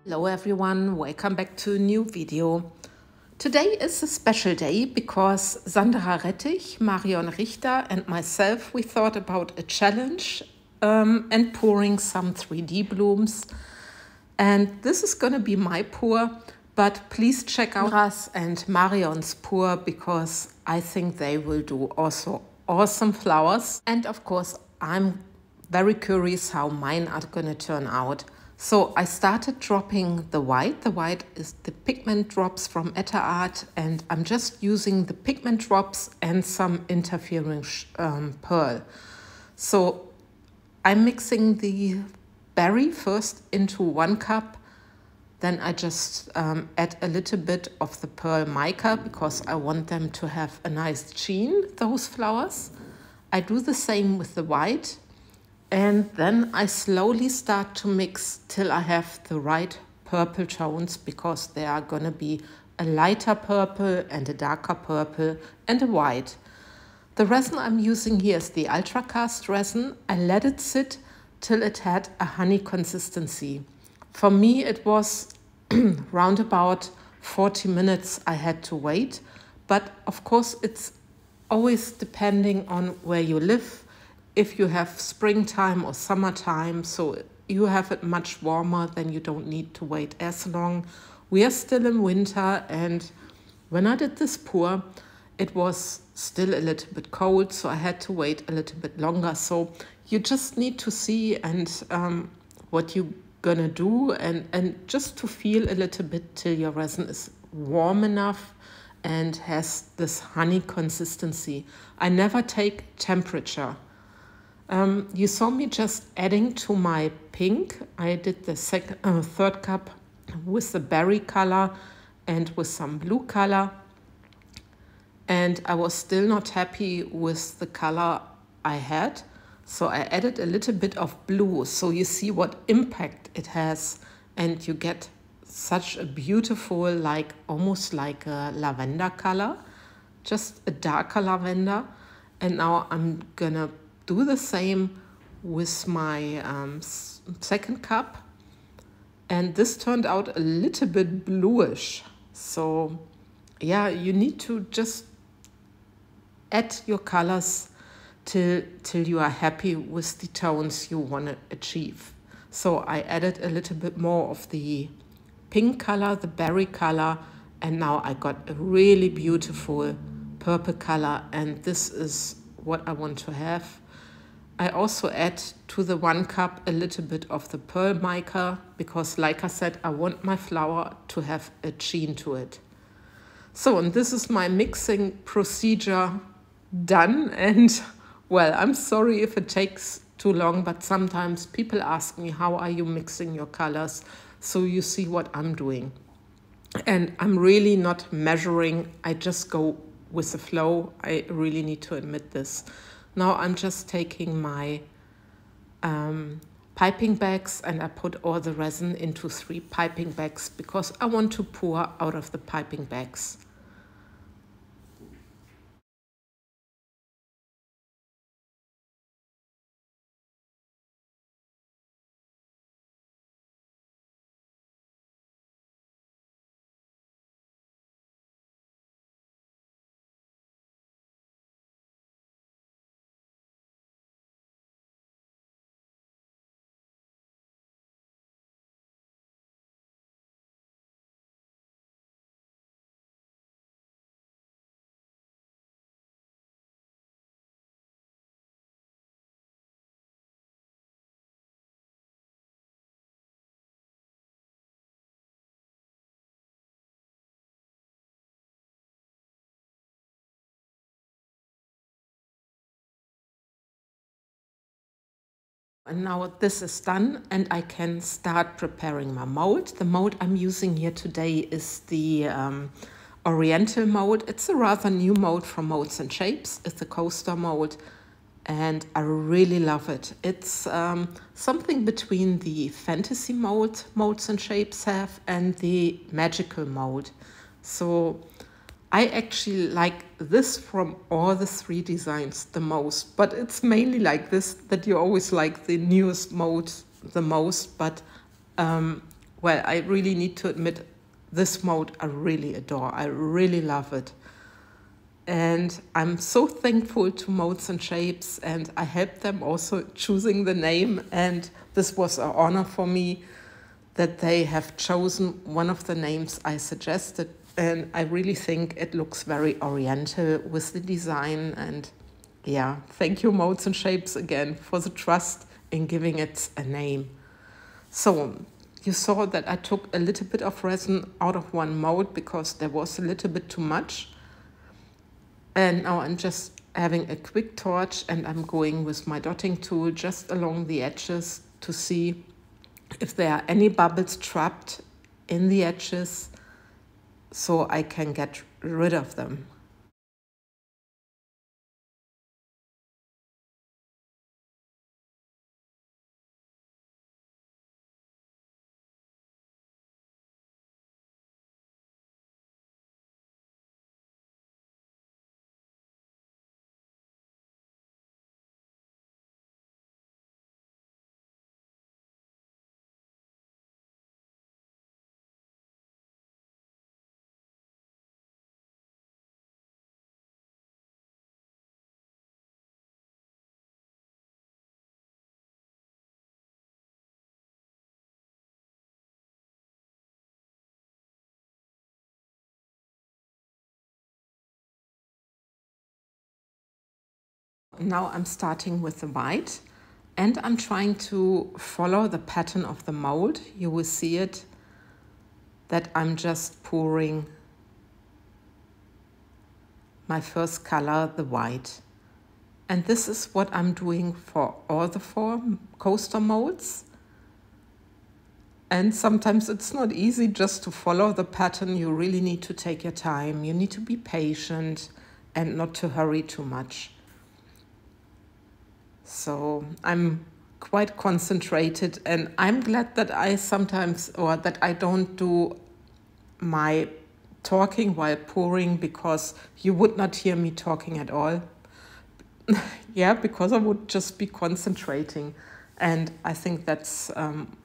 Hello everyone, welcome back to a new video. Today is a special day because Sandra Rettich, Marion Richter and myself, we thought about a challenge and pouring some 3D blooms. And this is going to be my pour, but please check out Sandra's and Marion's pour because I think they will do also awesome flowers. And of course, I'm very curious how mine are going to turn out. So I started dropping the white. The white is the Pigment Drops from Etter Art, and I'm just using the Pigment Drops and some interfering pearl. So I'm mixing the berry first into 1 cup. Then I just add a little bit of the Purple Mica because I want them to have a nice sheen, those flowers. I do the same with the white. And then I slowly start to mix till I have the right purple tones because there are going to be a lighter purple and a darker purple and a white. The resin I'm using here is the Ultracast Resin. I let it sit till it had a honey consistency. For me it was round about 40 minutes I had to wait. But of course it's always depending on where you live. If you have springtime or summertime, so you have it much warmer, then you don't need to wait as long. We are still in winter, and when I did this pour, it was still a little bit cold, so I had to wait a little bit longer. So you just need to see and what you're gonna do and just to feel a little bit till your resin is warm enough and has this honey consistency. I never take temperature. You saw me just adding to my pink. I did the third cup with the berry color and with some blue color. And I was still not happy with the color I had. So I added a little bit of blue. So you see what impact it has. And you get such a beautiful, almost like a lavender color. Just a darker lavender. And now I'm gonna do the same with my second cup, and this turned out a little bit bluish. So yeah, you need to just add your colors till you are happy with the tones you want to achieve. So I added a little bit more of the pink color, the berry color, and now I got a really beautiful purple color, and this is what I want to have. I also add to the 1 cup a little bit of the Pearl Mica because, like I said, I want my flower to have a sheen to it. So, and this is my mixing procedure done. And, well, I'm sorry if it takes too long, but sometimes people ask me, how are you mixing your colors? So you see what I'm doing. And I'm really not measuring. I just go with the flow. I really need to admit this. Now I'm just taking my piping bags and I put all the resin into 3 piping bags because I want to pour out of the piping bags. And now this is done and I can start preparing my mold. The mold I'm using here today is the Oriental mold. It's a rather new mold from MoldsandShapes. It's a coaster mold and I really love it. It's something between the fantasy mold MoldsandShapes have and the magical mold. So I actually like this from all the 3 designs the most, but it's mainly like this that you always like the newest mold the most. But well, I really need to admit, this mold I really adore. I really love it. And I'm so thankful to Molds and Shapes, and I helped them also choosing the name. And this was an honor for me that they have chosen one of the names I suggested. And I really think it looks very oriental with the design. And yeah, thank you, Molds and Shapes, again for the trust in giving it a name. So you saw that I took a little bit of resin out of one mold because there was a little bit too much. And now I'm just having a quick torch, and I'm going with my dotting tool just along the edges to see if there are any bubbles trapped in the edges so I can get rid of them. Now I'm starting with the white, and I'm trying to follow the pattern of the mold. You will see it that I'm just pouring my first color, the white. And this is what I'm doing for all the 4 coaster molds. And sometimes it's not easy just to follow the pattern. You really need to take your time. You need to be patient and not to hurry too much. So I'm quite concentrated, and I'm glad that I sometimes, or that I don't do my talking while pouring, because you would not hear me talking at all. Yeah, because I would just be concentrating. And I think that's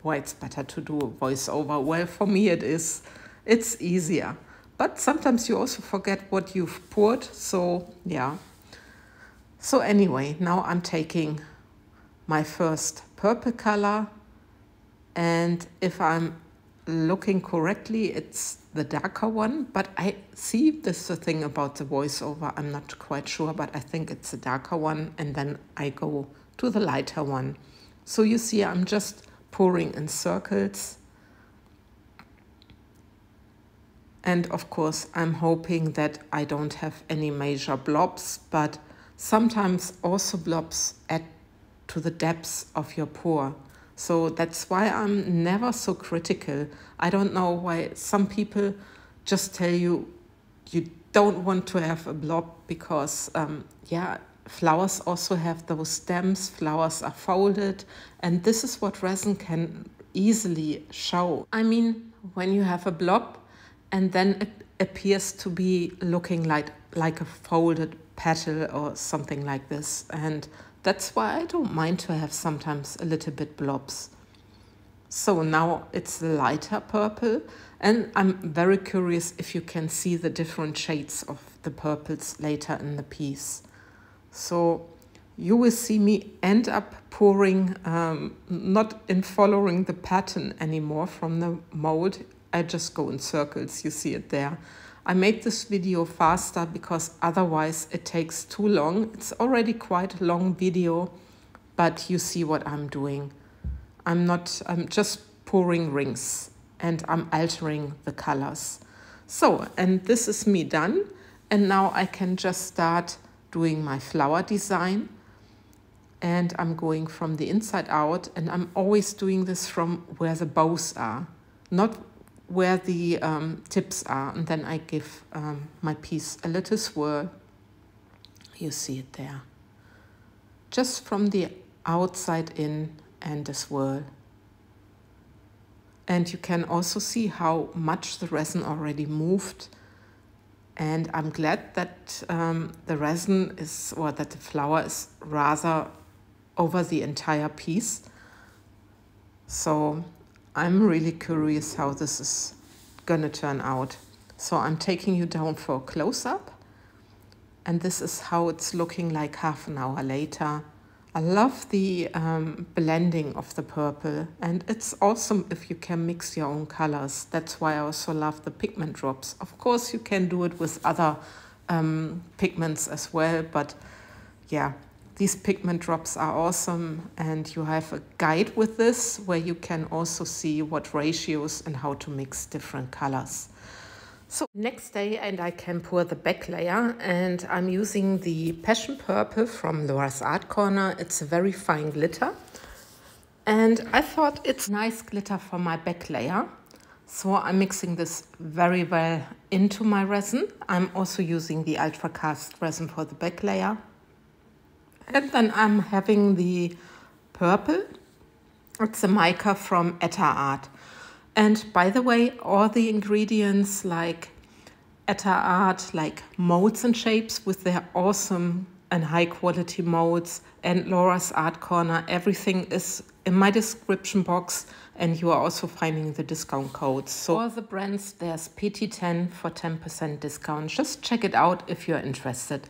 why it's better to do a voiceover. Well, for me it is. It's easier. But sometimes you also forget what you've poured. So, yeah. So anyway, now I'm taking my first purple color. And if I'm looking correctly, it's the darker one. But I see this is the thing about the voiceover. I'm not quite sure, but I think it's the darker one. And then I go to the lighter one. So you see, I'm just pouring in circles. And of course, I'm hoping that I don't have any major blobs, but sometimes also blobs add to the depths of your pour. So that's why I'm never so critical. I don't know why some people just tell you you don't want to have a blob because, yeah, flowers also have those stems, flowers are folded, and this is what resin can easily show. I mean, when you have a blob and then it appears to be looking like a folded petal or something like this, and that's why I don't mind to have sometimes a little bit blobs. So now it's lighter purple, and I'm very curious if you can see the different shades of the purples later in the piece. So you will see me end up pouring, not in following the pattern anymore from the mold. I just go in circles, you see it there. I made this video faster because otherwise it takes too long. It's already quite a long video, but you see what I'm doing. I'm just pouring rings and I'm altering the colors. So, and this is me done. And now I can just start doing my flower design. And I'm going from the inside out, and I'm always doing this from where the bows are, not where the tips are. And then I give my piece a little swirl. You see it there. Just from the outside in and a swirl. And you can also see how much the resin already moved. And I'm glad that the resin is, or that the flower is rather over the entire piece. So I'm really curious how this is gonna turn out. So I'm taking you down for a close-up, and this is how it's looking like half an hour later. I love the blending of the purple, and it's awesome if you can mix your own colors. That's why I also love the pigment drops. Of course, you can do it with other pigments as well, but yeah, these pigment drops are awesome, and you have a guide with this where you can also see what ratios and how to mix different colors. So next day, and I can pour the back layer, and I'm using the Passion Purple from Laura's Art Corner. It's a very fine glitter, and I thought it's nice glitter for my back layer. So I'm mixing this very well into my resin. I'm also using the Ultracast Resin for the back layer. And then I'm having the purple. It's a mica from Etter Art. And by the way, all the ingredients like Etter Art, like MoldsandShapes with their awesome and high quality molds, and Laura's Art Corner, everything is in my description box, and you are also finding the discount codes. So all the brands, there's PT10 for 10% discount. Just check it out if you're interested.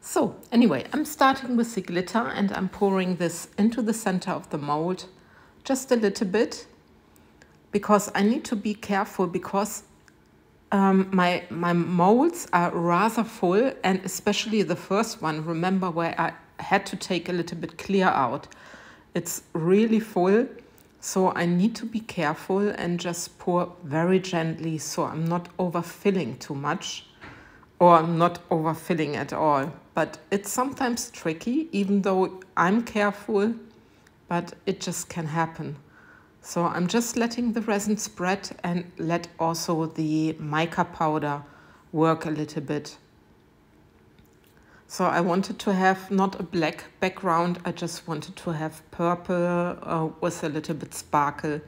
So anyway, I'm starting with the glitter, and I'm pouring this into the center of the mold, just a little bit, because I need to be careful, because my molds are rather full, and especially the first one, remember, where I had to take a little bit clear out. It's really full, so I need to be careful and just pour very gently, so I'm not overfilling too much, or I'm not overfilling at all. But it's sometimes tricky, even though I'm careful, but it just can happen. So I'm just letting the resin spread and let also the mica powder work a little bit. So I wanted to have not a black background, I just wanted to have purple with a little bit sparkle.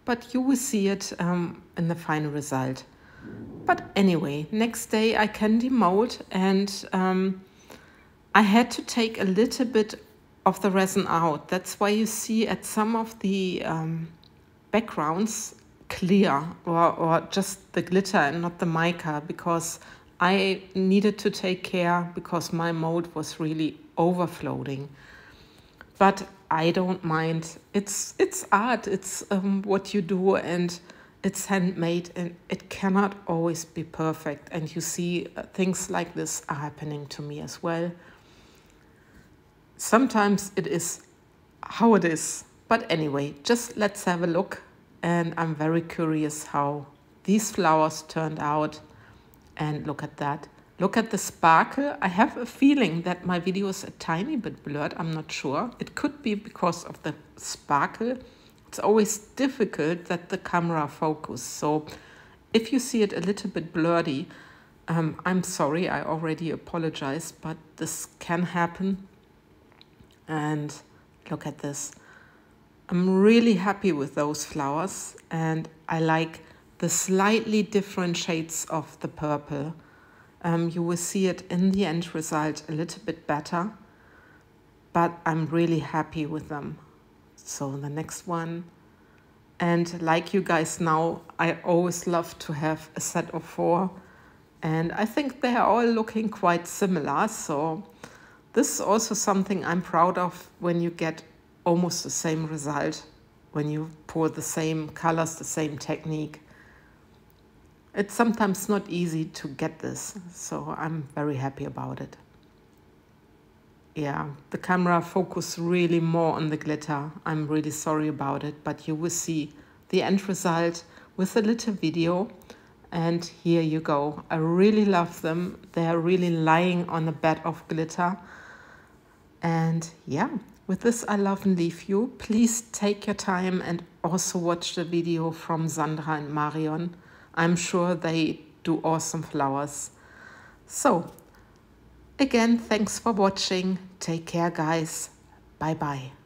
But you will see it in the final result. But anyway, next day I can demold, and I had to take a little bit of the resin out. That's why you see at some of the backgrounds clear, or just the glitter and not the mica, because I needed to take care, because my mold was really overflowing. But I don't mind. It's art. It's what you do, and it's handmade, and it cannot always be perfect. And you see things like this are happening to me as well. Sometimes it is how it is. But anyway, just let's have a look. And I'm very curious how these flowers turned out. And look at that. Look at the sparkle. I have a feeling that my video is a tiny bit blurred. I'm not sure. It could be because of the sparkle. It's always difficult that the camera focus. So if you see it a little bit blurry, I'm sorry. I already apologized, but this can happen. And look at this. I'm really happy with those flowers, and I like the slightly different shades of the purple. You will see it in the end result a little bit better, but I'm really happy with them. So the next one, and like you guys know, I always love to have a set of 4, and I think they are all looking quite similar. So this is also something I'm proud of, when you get almost the same result, when you pour the same colors, the same technique. It's sometimes not easy to get this, so I'm very happy about it. Yeah, the camera focused really more on the glitter. I'm really sorry about it, but you will see the end result with a little video. And here you go. I really love them. They're really lying on a bed of glitter. And yeah, with this I love and leave you. Please take your time and also watch the video from Sandra and Marion. I'm sure they do awesome flowers. So again, thanks for watching. Take care, guys. Bye bye.